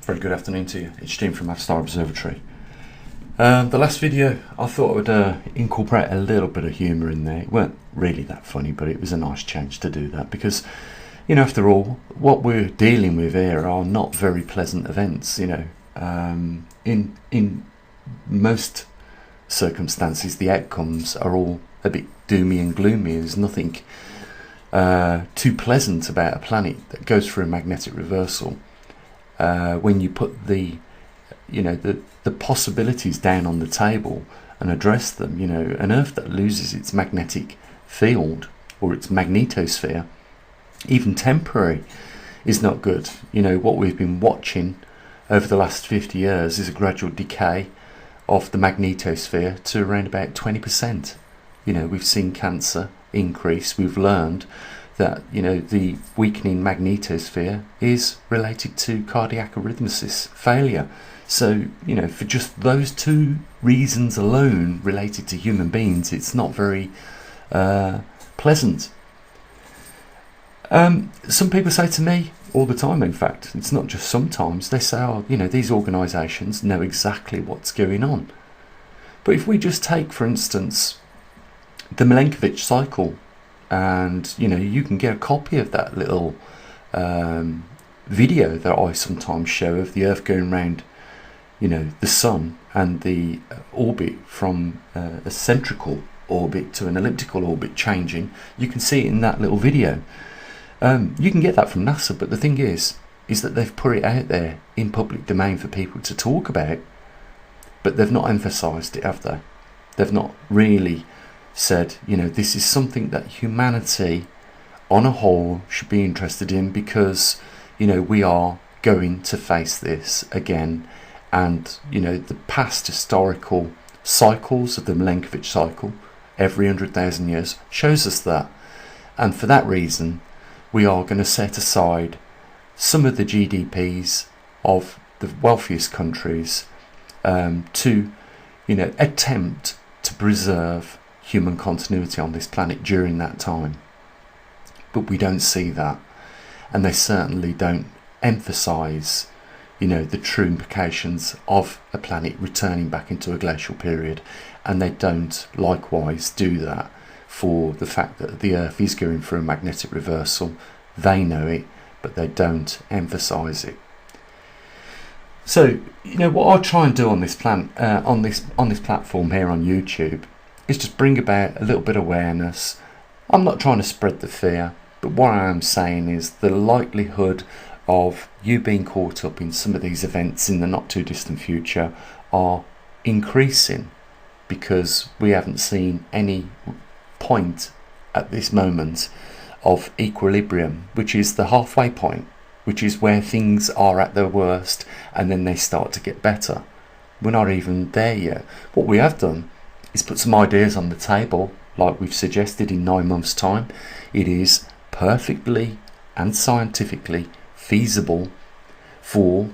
Very good afternoon to you. It's Jim from maverickstar Observatory. The last video I thought I would incorporate a little bit of humour in there. It weren't really that funny, but it was a nice change to do that because, you know, after all, what we're dealing with here are not very pleasant events. You know, in most circumstances, the outcomes are all a bit doomy and gloomy. There's nothing too pleasant about a planet that goes through a magnetic reversal. When you put the possibilities down on the table and address them, you know, an Earth that loses its magnetic field or its magnetosphere, even temporary, is not good. You know, what we've been watching over the last 50 years is a gradual decay of the magnetosphere to around about 20%. You know, we've seen cancer increase. We've learned that, you know, the weakening magnetosphere is related to cardiac arrhythmia failure. So, you know, for just those two reasons alone related to human beings, it's not very pleasant. Some people say to me all the time, in fact, it's not just sometimes, they say, oh, you know, these organisations know exactly what's going on. But if we just take, for instance, the Milankovitch cycle, and you know, you can get a copy of that little video that I sometimes show of the Earth going around, you know, the Sun, and the orbit from a centrical orbit to an elliptical orbit changing. You can see it in that little video. You can get that from NASA, but the thing is that they've put it out there in public domain for people to talk about, but they've not emphasised it, have they? They've not really said, you know, this is something that humanity on a whole should be interested in, because, you know, we are going to face this again. And, you know, the past historical cycles of the Milankovitch cycle every 100,000 years shows us that. And for that reason, we are going to set aside some of the GDPs of the wealthiest countries to, you know, attempt to preserve human continuity on this planet during that time. But we don't see that, and they certainly don't emphasize, you know, the true implications of a planet returning back into a glacial period, and they don't likewise do that for the fact that the Earth is going through a magnetic reversal. They know it, but they don't emphasize it. So, you know, what I'll try and do on this on this platform here on YouTube is just bring about a little bit of awareness. I'm not trying to spread the fear, but what I am saying is the likelihood of you being caught up in some of these events in the not too distant future are increasing, because we haven't seen any point at this moment of equilibrium, which is the halfway point, which is where things are at their worst and then they start to get better. We're not even there yet. What we have done is put some ideas on the table, like we've suggested. In 9 months' time, it is perfectly and scientifically feasible for,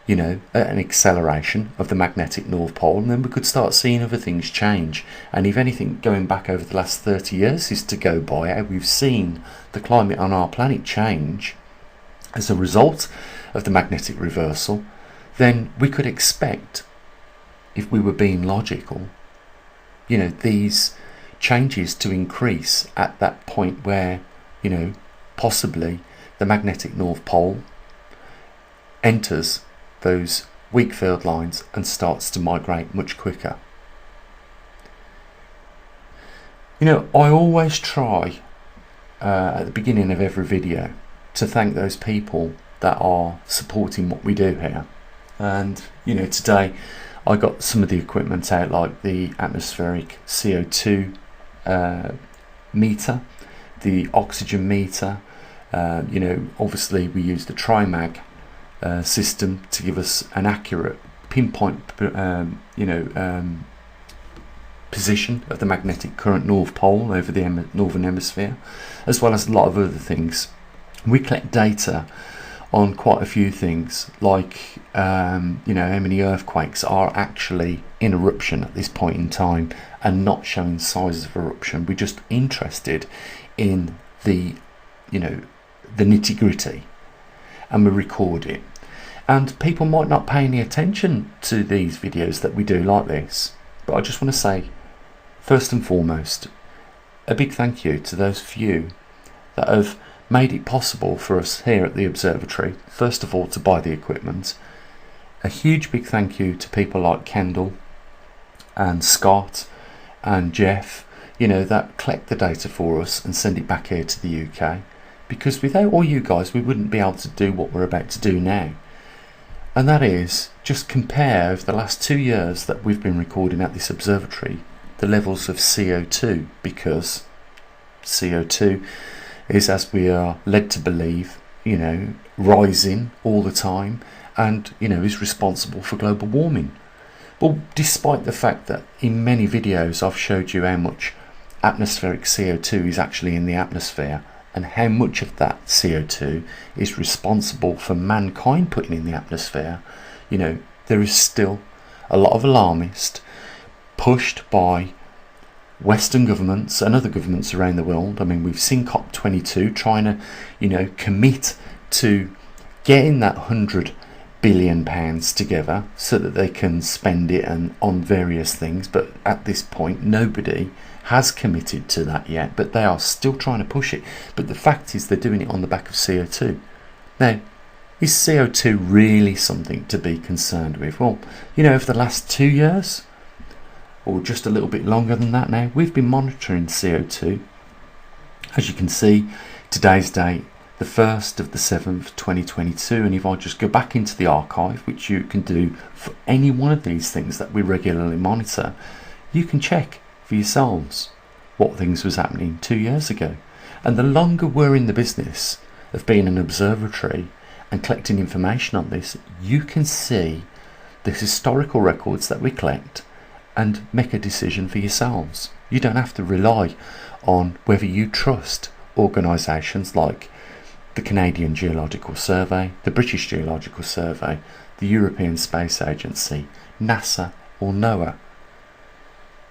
you know, an acceleration of the magnetic North Pole, and then we could start seeing other things change. And if anything going back over the last 30 years is to go by, how we've seen the climate on our planet change as a result of the magnetic reversal, then we could expect, if we were being logical, you know, these changes to increase at that point where, you know, possibly the magnetic North Pole enters those weak field lines and starts to migrate much quicker. You know, I always try at the beginning of every video to thank those people that are supporting what we do here. And, you know, today I got some of the equipment out, like the atmospheric CO2 meter, the oxygen meter. You know, obviously we use the TriMag system to give us an accurate pinpoint, position of the magnetic current North Pole over the northern hemisphere, as well as a lot of other things. We collect data on quite a few things, like you know, how many earthquakes are actually in eruption at this point in time and not showing signs of eruption. We're just interested in the, you know, the nitty-gritty, and we record it. And people might not pay any attention to these videos that we do like this, but I just want to say, first and foremost, a big thank you to those few that have made it possible for us here at the observatory, first of all, to buy the equipment. A huge big thank you to people like Kendall and Scott and Jeff, that collect the data for us and send it back here to the UK, because without all you guys we wouldn't be able to do what we're about to do now. And that is just compare over the last 2 years that we've been recording at this observatory the levels of CO2, because CO2 is, as we are led to believe, rising all the time, and is responsible for global warming. Well, despite the fact that in many videos I've showed you how much atmospheric CO2 is actually in the atmosphere, and how much of that CO2 is responsible for mankind putting in the atmosphere, there is still a lot of alarmists pushed by Western governments and other governments around the world. I mean, we've seen COP22 trying to, commit to getting that £100 billion together so that they can spend it on various things. But at this point, nobody has committed to that yet, but they are still trying to push it. But the fact is they're doing it on the back of CO2. Now, is CO2 really something to be concerned with? Well, over the last 2 years, or just a little bit longer than that now, we've been monitoring CO2. As you can see, today's date, the 1st of the 7th, 2022, and if I just go back into the archive, which you can do for any one of these things that we regularly monitor, you can check for yourselves what things was happening 2 years ago. And the longer we're in the business of being an observatory and collecting information on this, you can see the historical records that we collect and make a decision for yourselves. You don't have to rely on whether you trust organisations like the Canadian Geological Survey, the British Geological Survey, the European Space Agency, NASA or NOAA.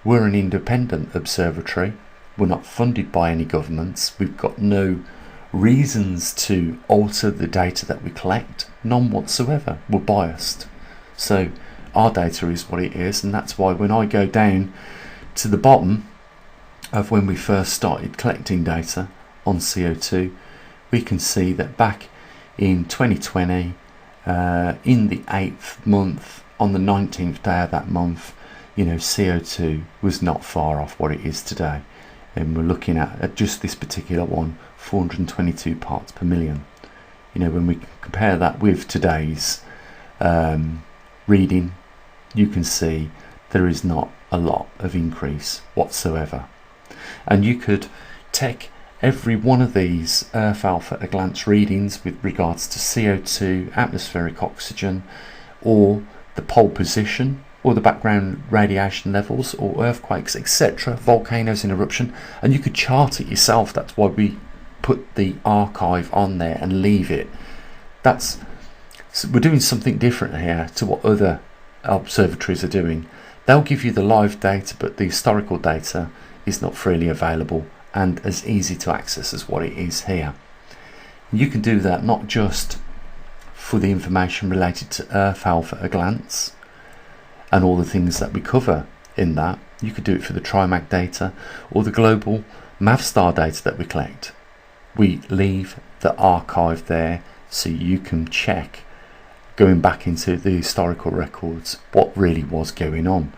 We're an independent observatory. We're not funded by any governments. We've got no reasons to alter the data that we collect, none whatsoever. We're biased. So our data is what it is, and that's why when I go down to the bottom of when we first started collecting data on CO2, we can see that back in 2020, in the 8th month, on the 19th day of that month, CO2 was not far off what it is today. And we're looking at just this particular one, 422 parts per million. When we compare that with today's reading, you can see there is not a lot of increase whatsoever. And you could take every one of these Earth alpha a glance readings with regards to CO2, atmospheric oxygen, or the pole position, or the background radiation levels, or earthquakes, etc., volcanoes in eruption, and you could chart it yourself. That's why we put the archive on there and leave it. We're doing something different here to what other observatories are doing. They'll give you the live data, but the historical data is not freely available and as easy to access as what it is here. You can do that not just for the information related to Earth alpha a glance and all the things that we cover in that. You could do it for the TriMag data or the global maverickstar data that we collect. We leave the archive there so you can check, going back into the historical records, what really was going on.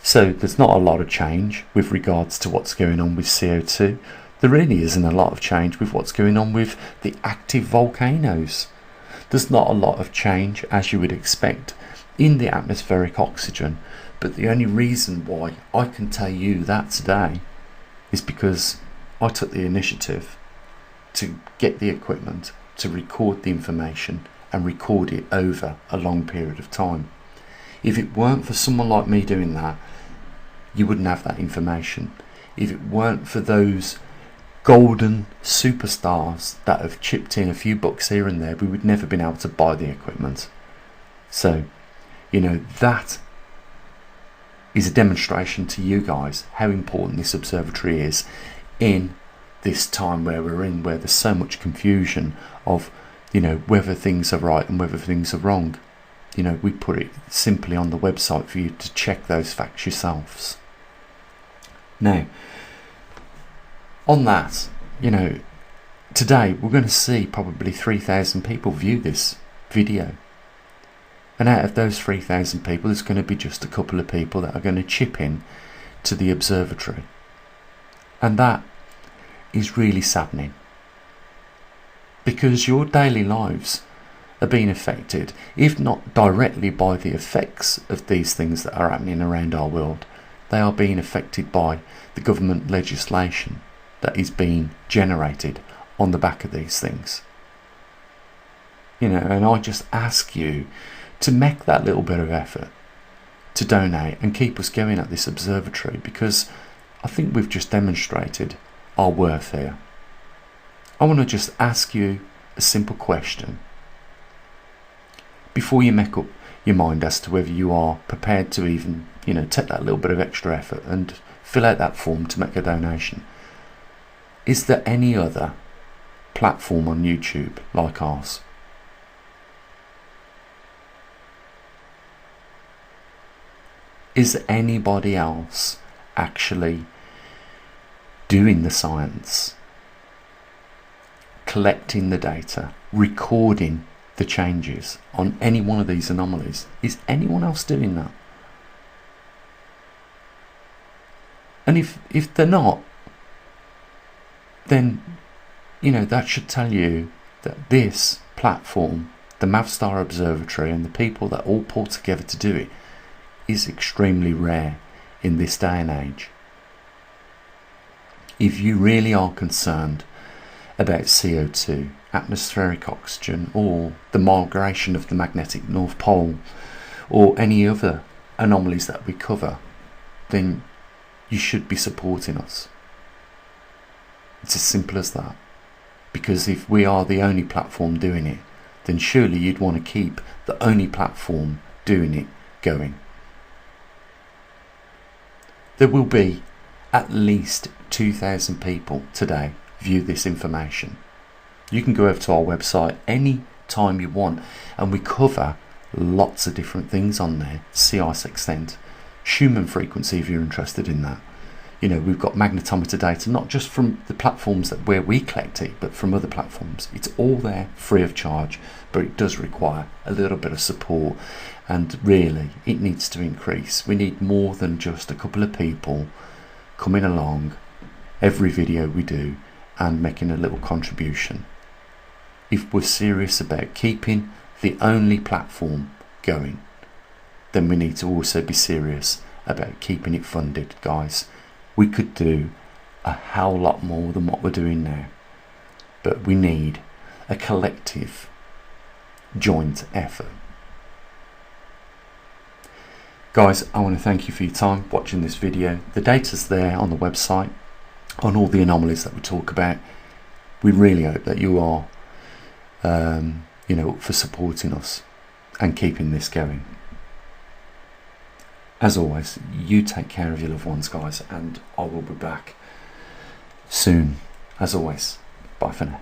So there's not a lot of change with regards to what's going on with CO2. There really isn't a lot of change with what's going on with the active volcanoes. There's not a lot of change, as you would expect, in the atmospheric oxygen. But the only reason why I can tell you that today is because I took the initiative to get the equipment, to record the information and record it over a long period of time. If it weren't for someone like me doing that, you wouldn't have that information. If it weren't for those golden superstars that have chipped in a few bucks here and there, we would never been able to buy the equipment. So, that is a demonstration to you guys how important this observatory is in this time where we're in, where there's so much confusion of you know, whether things are right and whether things are wrong. You know, we put it simply on the website for you to check those facts yourselves. Now, on that, you know, today we're going to see probably 3,000 people view this video. And out of those 3,000 people, there's going to be just a couple of people that are going to chip in to the observatory. And that is really saddening. Because your daily lives are being affected, if not directly by the effects of these things that are happening around our world, they are being affected by the government legislation that is being generated on the back of these things. You know, and I just ask you to make that little bit of effort to donate and keep us going at this observatory, because I think we've just demonstrated our worth here. I want to just ask you a simple question before you make up your mind as to whether you are prepared to even, you know, take that little bit of extra effort and fill out that form to make a donation. Is there any other platform on YouTube like ours? Is anybody else actually doing the science, collecting the data, recording the changes on any one of these anomalies? Is anyone else doing that? And if they're not, then, you know, that should tell you that this platform, the maverickstar Observatory, and the people that all pull together to do it is extremely rare in this day and age. If you really are concerned about CO2, atmospheric oxygen, or the migration of the magnetic North Pole, or any other anomalies that we cover, then you should be supporting us. It's as simple as that. Because if we are the only platform doing it, then surely you'd want to keep the only platform doing it going. There will be at least 2,000 people today view this information. You can go over to our website any time you want, and we cover lots of different things on there. Sea ice extent, Schumann frequency if you're interested in that. You know, we've got magnetometer data, not just from the platforms that where we collect it, but from other platforms. It's all there free of charge, but it does require a little bit of support, and really it needs to increase. We need more than just a couple of people coming along every video we do and making a little contribution. If we're serious about keeping the only platform going, then we need to also be serious about keeping it funded, guys. We could do a hell lot more than what we're doing now, but we need a collective joint effort. Guys, I want to thank you for your time watching this video. The data's there on the website on all the anomalies that we talk about. We really hope that you are you know, up for supporting us and keeping this going. As always, you take care of your loved ones, guys, and I will be back soon. As always, bye for now.